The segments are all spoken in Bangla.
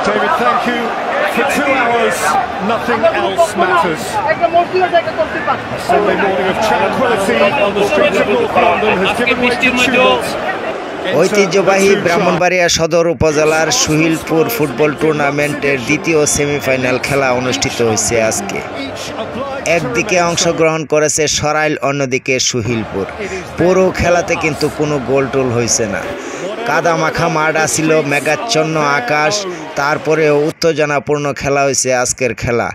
David, thank you. For 2 hours, nothing else matters. A Sunday morning of tranquility on the streets of North London has given way to tumult. ঐতিহ্যবাহী ব্রাহ্মণবাড়িয়া সদর উপজেলার সুহিলপুর ফুটবল টুর্নামেন্টের দ্বিতীয় সেমিফাইনাল খেলা অনুষ্ঠিত হয়েছে আজকে। একদিকে অংশগ্রহণ করেছে সরাইল, অন্যদিকে সুহিলপুর। পুরো খেলাতে কিন্তু কোনো গোল টোল হয়েছে না। কাদা মাখা মাঠ আসিল, মেঘাচ্ছন্ন আকাশ, তারপরেও উত্তেজনাপূর্ণ খেলা হয়েছে আজকের খেলা।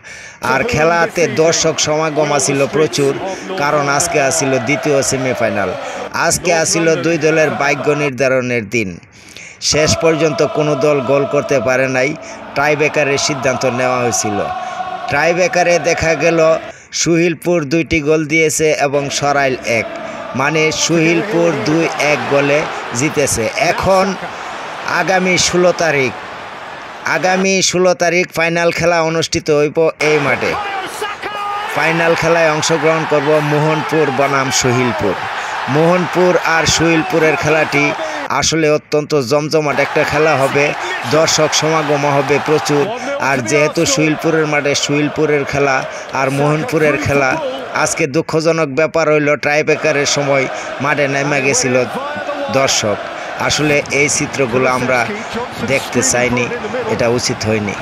আর খেলাতে দর্শক সমাগম আসিল প্রচুর, কারণ আজকে আসিল দ্বিতীয় সেমিফাইনাল। আজকে আসিল দুই দলের ভাগ্য নির্ধারণের দিন। শেষ পর্যন্ত কোনো দল গোল করতে পারে নাই, টাইব্রেকারের সিদ্ধান্ত নেওয়া হয়েছিল। টাইব্রেকারে দেখা গেল সুহিলপুর 2টি গোল দিয়েছে এবং সরাইল 1, মানে সুহিলপুর 2-1 গোলে জিতেছে। এখন আগামী 16 তারিখ ফাইনাল খেলা অনুষ্ঠিত হইব এই মাঠে। ফাইনাল খেলায় অংশগ্রহণ করব মোহনপুর বনাম সুহিলপুর। মোহনপুর আর সুহিলপুরের খেলাটি আসলে অত্যন্ত জমজমাট একটা খেলা হবে, দর্শক সমাগম হবে প্রচুর। আর যেহেতু সুহিলপুরের মাঠে সুহিলপুরের খেলা আর মোহনপুরের খেলা, আজকে দুঃখজনক ব্যাপার হইল টাইব্রেকারের সময় মাঠে নেমে গেছিল দর্শক। আসলে এই চিত্রগুলো আমরা দেখতে চাইনি, এটা উচিত হয়নি।